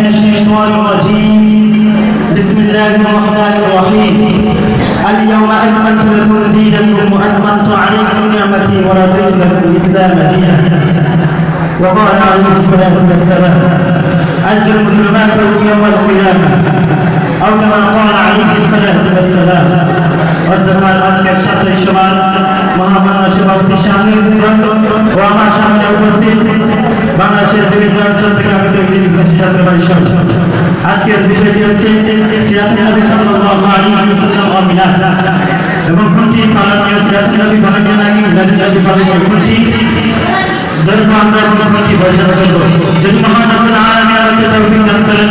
من الشيطان الرجيم بسم الله الرحمن الرحيم اليوم أكملت لكم دينكم وأتممت عليكم نعمتي ورضيت لكم الإسلام دينا وقال عليه الصلاة والسلام أجر الظلمات يوم القيامة أو كما قال عليه الصلاة والسلام অধ্যকার আজকের সাথে সবার মহামান্য সভাপতি সামনে ও আমার সামনে উপস্থিত বাংলাদেশের বিভিন্ন অঞ্চল থেকে আগত আজকের বিষয়টি হচ্ছে সিরাতুন নবী সাল্লাল্লাহু আলাইহি ওয়াসাল্লাম ও মিলাদ এবং কোনটি পালনীয় সিরাতুন নবী পালনীয় নাকি মিলাদুন নবী পালনীয় কোনটি ধর্ম আমরা কোনটি বর্জন করব যদি মহান রব্বুল আলামিন আমাদের তৌফিক দান করেন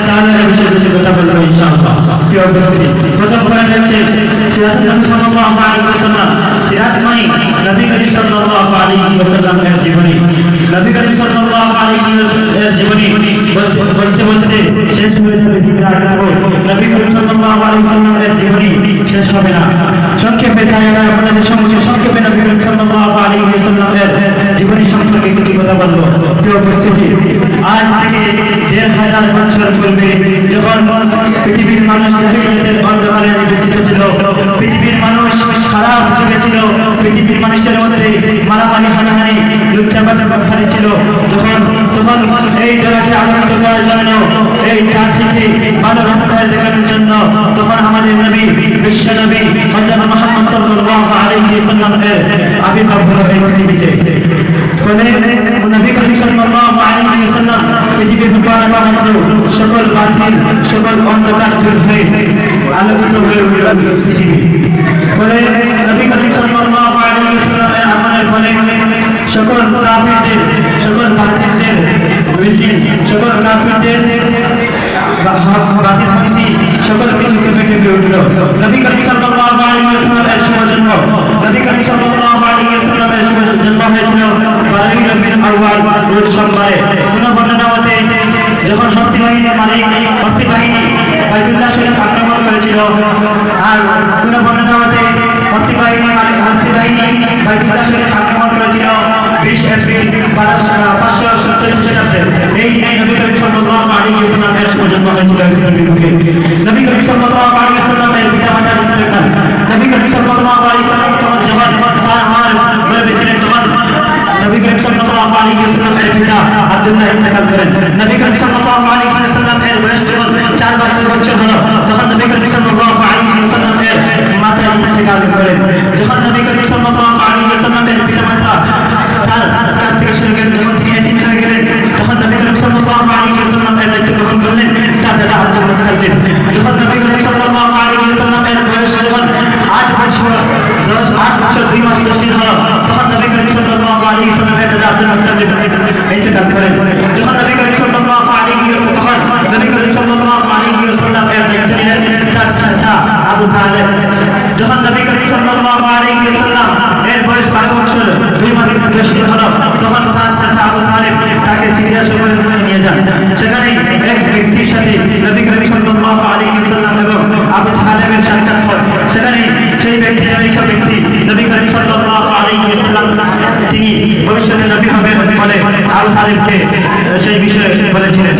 তাহলে এই বিষয়ে কথা বলবো ইনশাআল্লাহ। প্রিয় উপস্থিতি, প্রথম পয়েন্ট হচ্ছে সিরাতুন নবী সাল্লাল্লাহু আলাইহি ওয়াসাল্লাম। সিরাত মানে নবী করিম সাল্লাল্লাহু আলাইহি ওয়াসাল্লামের জীবনী। নবী করিম সাল্লাল্লাহু আলাইহি ওয়াসাল্লামের জীবনী বলতে বলতে শেষ হয়ে যাবে নবী করিম সাল্লাল্লাহু আলাইহি ওয়াসাল্লামের জীবনী শেষ হবে না। সংক্ষেপে তাই আমরা আপনাদের সম্মুখে সংক্ষেপে নবী করিম সাল্লাল্লাহু আলাইহি ওয়াসাল্লামের জীবনী সম্পর্কে কিছু কথা বলবো। প্রিয় উপস্থিতি, আজ থেকে ১,৫০০ বছর পূর্বে যখন পৃথিবীর মানুষ জাহিলিয়াতের অন্ধকারে নিযুক্ত ছিল, পৃথিবীর মানুষ খারাপ যুগে ছিল, পৃথিবীর মানুষের মধ্যে মারামারি হানাহানি লুচ্চাপাটি ছিল, তখন এই জগৎকে আলোকিত করার জন্য এই জাতিকে ভালো রাস্তায় দেখানোর জন্য তখন আমাদের নবী বিশ্ব নবী হযরত মুহাম্মদ সাল্লাল্লাহু আলাইহি ওয়াসাল্লামের আবির্ভাব হলো এই পৃথিবীতে। ফলে নবী করিম সাল্লাল্লাহু আলাইহি ওয়াসাল্লাম পৃথিবীর উপরে বানানো সকল বাতিল সকল অন্ধকার দূর হয়ে আলোকিত হয়ে উঠল পৃথিবী। ফলে নবী করিম সাল্লাল্লাহু আলাইহি ওয়াসাল্লামের আগমনের ফলে সকল কাফিরদের সকল বাতিলদের সকল কাফিরদের বাতিলপন্থী সকল কিছু কেঁপে কেঁপে উঠল। নবী করিম সাল্লাল্লাহু আলাইহি ওয়াসাল্লামের শুভজন্ম, নবী করিম সাল্লাল্লাহু আলাইহি ওয়াসাল্লামের জন্ম হয়েছিল 12ই রবিউল আউয়াল রোজ সোমবারে। কোন বর্ণনা মতে যখন হস্তি বাহিনীর মালিক হস্তি বাহিনী বাইতুল্লাহ শরীফ আক্রমণ করেছিল, আর কোন বর্ণনা মতে হস্তি বাহিনী বাইতুল্লাহ শরীফ আক্রমণ করেছিল 20 এপ্রিল 570 খ্রিস্টাব্দে। এই দিনে নবী করিম সাল্লাল্লাহু আলাইহি ওয়াসাল্লামের জন্ম হয়েছিল। নবী করিম সাল্লাল্লাহু আলাইহি ওয়াসাল্লামের পিতামাতার নাম নবী করিম সাল্লাল্লাহু আলাইহি ওয়াসাল্লাম তখন যখন তার মার গর্ভে ছিলেন তখন নবী করিম সাল্লাল্লাহু আলাইহি ওয়াসাল্লামের পিতা আব্দুল্লাহ ইন্তেকাল করেন। নবী করিম সাল্লাল্লাহু আলাইহি ওয়াসাল্লামের বয়স যখন 4 বছর হলো তখন নবী করিম সাল্লাল্লাহু আলাইহি ওয়াসাল্লামের মাতা ইন্তেকাল করেন। যখন নবী করিম সাল্লাল্লাহু আলাইহি ওয়াসাল্লামের পিতামাতা তার কাছ থেকে শুরু করেন, যখন তিনি এতিম হয়ে গেলেন তখন নবী করিম সাল্লাল্লাহু আলাইহি ওয়াসাল্লামের দায়িত্ব গ্রহণ করলেন তার দাদা আব্দুল মুত্তালিব। যখন নবী করিম সাল্লাল্লাহু আলাইহি ওয়াসাল্লামের বয়স যখন 8 বছর 2 মাস 10 দিন হলো তখন নবী করিম সাল্লাল্লাহু আলাইহি ওয়াসাল্লামের দাদা আব্দুল মুত্তালিব ইন্তেকাল করেন। যখন নবী করিম সাল্লাল্লাহু আলাইহি ওয়াসাল্লামের দায়িত্ব নিলেন তার চাচা আবু তালেব। যখন নবী করিম সাল্লাল্লাহু আলাইহি ওয়াসাল্লাম এর বয়স 12 বছর 2 মাস 10 দিন হলো তখন তার চাচা আবু তালেব তাকে সিরিয়া সফরে নিয়ে যান। সেখানে এক ব্যক্তির সাথে নবী করিম সাল্লাল্লাহু আলাইহি ওয়াসাল্লাম এবং আবু তালেবের সাক্ষাৎ হয়। সেখানে সেই ব্যক্তি নবী করিম সাল্লাল্লাহু আলাইহি ওয়াসাল্লাম তিনি ভবিষ্যতে নবী হবেন বলে আবু তালেবকে সেই বিষয়ে বলেছিলেন।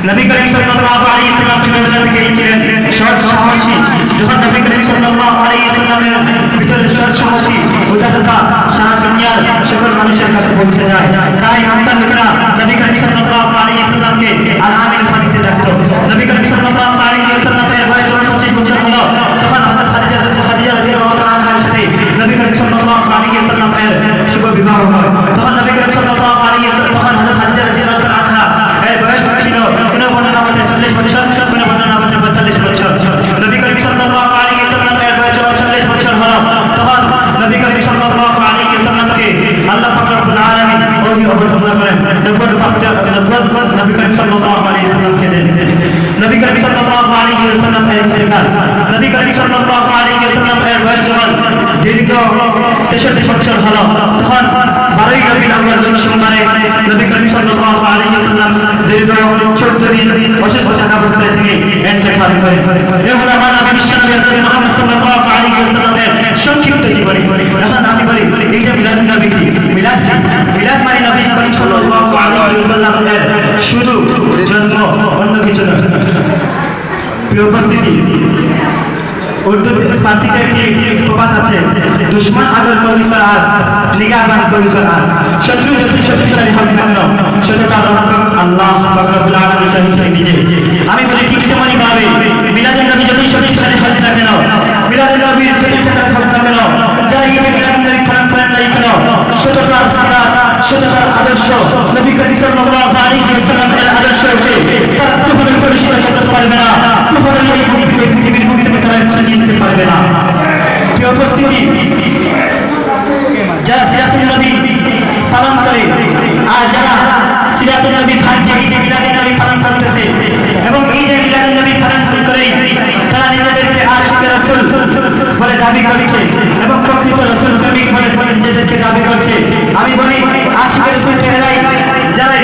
নবী করিম সাল্লাল্লাহু আলাইহি ওয়াসাল্লাম ছোটবেলা থেকেই ছিলেন সৎ সাহসী। যখন নবী করিম সাল্লাল্লাহু আলাইহি ওয়াসাল্লামের ভিতরে সৎ সাহসী উদারতা সারা দুনিয়ার সকল মানুষের কাছে পৌঁছে যায়, তাই মক্কার লোকেরা নবী করিম সাল্লাল্লাহু আলাইহি ওয়াসাল্লামকে আল-আমিন উপাধিতে ডাকত। নবী করিম সাল্লাল্লাহু আলাইহি ওয়াসাল্লামের বয়স যখন 25 বছর হলো তখন হযরত খাদিজা রাদিয়াল্লাহু আনহার সাথে নবী করিম সাল্লাল্লাহু আলাইহি ওয়াসাল্লামের শুভ বিবাহ হয়। তখন নবী করিম সাল্লাল্লাহু আলাইহি ওয়াসাল্লাম তখন হযরত খাদিজা রাদিয়াল্লাহু আনহা এর বয়স ছিল কোন বর্ণনা মতে 40 বছর, কোন বর্ণনা মতে 42 বছর। নবী করিম সাল্লাল্লাহু আলাইহি ওয়াসাল্লামের বয়স যখন 40 বছর হলো তখন নবী করিম সাল্লাল্লাহু আলাইহি ওয়াসাল্লামকে আল্লাহ পাক রব্বুল আলামিন ওহী অবতীর্ণ করেন। নবী করিম সাল্লাল্লাহু আলাইহি ওয়াসাল্লামকে দেন। নবী করিম সাল্লাল্লাহু আলাইহি ওয়াসাল্লামের ইন্তেকাল। নবী করিম সাল্লাল্লাহু আলাইহি ওয়াসাল্লামের বয়স যখন দীর্ঘ 63 বছর হলো তখন 12ই রবিউল আউয়াল রোজ সোমবারে নবী করিম সাল্লাল্লাহু আলাইহি ওয়াসাল্লাম দীর্ঘ 14 দিন অসুস্থ অবস্থায় থেকে ইন্তেকাল করেন। এই হলো আমার নবী বিশ্বনবী মুহাম্মদ সাল্লাল্লাহু আলাইহি ওয়াসাল্লামের সংক্ষিপ্ত জীবনী। এখন আমি বলি এইটা মিলাদ নবী কি? মিলাদ মানে নবী করিম সাল্লাল্লাহু আলাইহি ওয়াসাল্লামের শুধু জন্ম কিছু না। প্রিয় উপস্থিতি, উর্দু ফার্সিতে একটি প্রবাদ আছে, দুশ্মন আগর করিসর আজ নিগাহবান করিসর আজ। শত্রু যতই শক্তিশালী হোক না কেন, সেটা তার রক্ষক আল্লাহ পাক রব্বুল আলামিন স্বয়ং নিজে। আমি বলি ঠিক তেমনি ভাবে মিলাদুন নবী যতই শক্তিশালী হোক না কেন, মিলাদুন নবীর যতই টাকা হোক না কেন, যারা ঈদে মিলাদুন নবী পালন করেন না কেন, সেটা তার সিরাত, সেটা তার আদর্শ, নবী করিম সাল্লাল্লাহু আলাইহি ওয়াসাল্লামের আদর্শকে তারা কখনোই পরিচিত করতে পারবে না, কখনোই এই পৃথিবীর মুখ থেকে তারা ছিনিয়ে নিতে পারবে না। প্রিয় উপস্থিতি, যারা সিরাতুন নবী পালন করে আর যারা সিরাতুন নবী ভাগ্যে ঈদে মিলাদুন নবী পালন করতেছে এবং ঈদে মিলাদুন নবী পালন করে তারা নিজেদেরকে আশিকে রাসূল বলে দাবি করছে এবং প্রকৃত রাসূল প্রেমিক বলে নিজেদেরকে দাবি করছে। আমি বলি আশিকে রাসূল এরাই যারা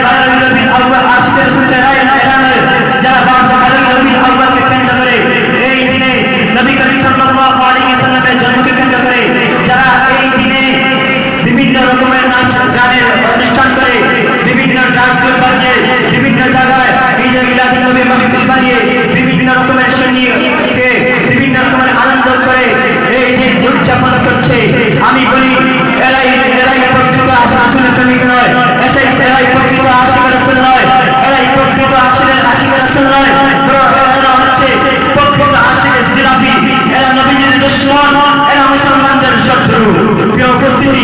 রবিউল আউয়াল আশিকে রাসূল এরাই যারা রবিউল আউয়ালকে কেন্দ্র করে এই দিনে নবী করিম সাল্লাল্লাহু আলাইহি ওয়াসাল্লামের জন্মকে কেন্দ্র করে যারা এই দিনে বিভিন্ন রকমের নাচ গানের অনুষ্ঠান করে, বিভিন্ন ডাকঘর বাজিয়ে, বিভিন্ন জায়গায় ঈদে মিলাদুন নবী মাহফিল বানিয়ে বিভিন্ন রকমের সুন্নিকে বিভিন্ন রকমের আনন্দ করে এই দিন উদযাপন করছে। আমি বলি এরাই প্রকৃত আসলে শ্রমিক নয়, এরাই প্রকৃত আশিক রাসূল নয়, এরাই প্রকৃত আশিক রাসূল নয়, এরা হচ্ছে প্রকৃত আশিক সিরাফি, এরা নবীজির দুশমন, এরা মুসলমানদের শত্রু। প্রিয় উপস্থিতি,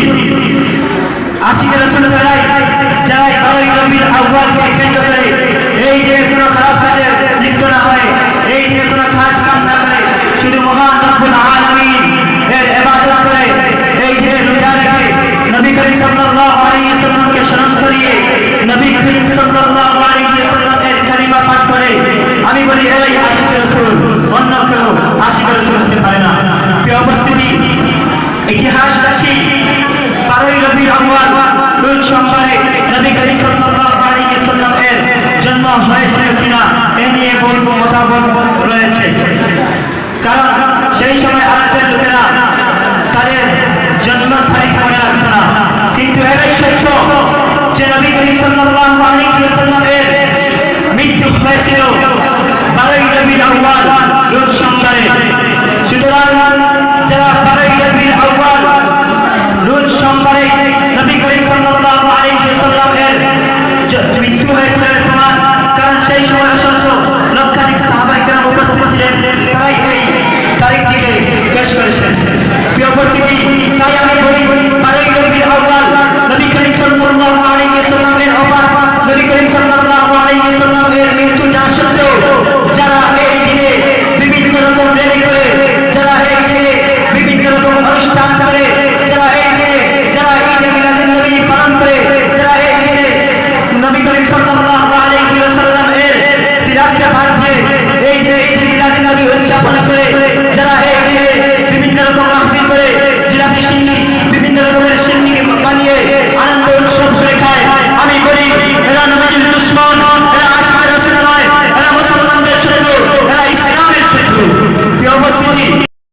আশিক রাসূল যারা রবিউল আউয়ালকে কেন্দ্র করে এই দিনে কোনো খারাপ কাজে লিপ্ত না হয়, এই দিনে কোনো কাজ কাম না করে, শুধু মহান রব্বুল আলামিন এর ইবাদত করে, এই দিনে রোজা রেখে নবী করিম সাল্লাল্লাহু আলাইহি ওয়াসাল্লামকে স্মরণ করিয়ে নবী করিম সাল্লাল্লাহু আলাইহি ওয়াসাল্লামের কালিমা পাঠ করে, আমি বলি এরাই আশিক রাসূল, অন্য কেউ আশিক রাসূল হতে পারে না। প্রিয় উপস্থিতি, ইতিহাস সাক্ষী 12ই রবিউল আউয়াল রোজ সোমবারে নবী করিম সাল্লাল্লাহু আলাইহি ওয়াসাল্লামের জন্ম হয়েছিল কিনা এ নিয়ে বহু মতামত রয়েছে। কারণ সেই সময় আরবের লোকেরা তাদের জন্ম তারিখ মনে রাখত না, কিন্তু এটাই সত্য যে নবী করিম সাল্লাল্লাহু আলাইহি ওয়াসাল্লামের মৃত্যু হয়েছিল 12ই রবিউল আউয়াল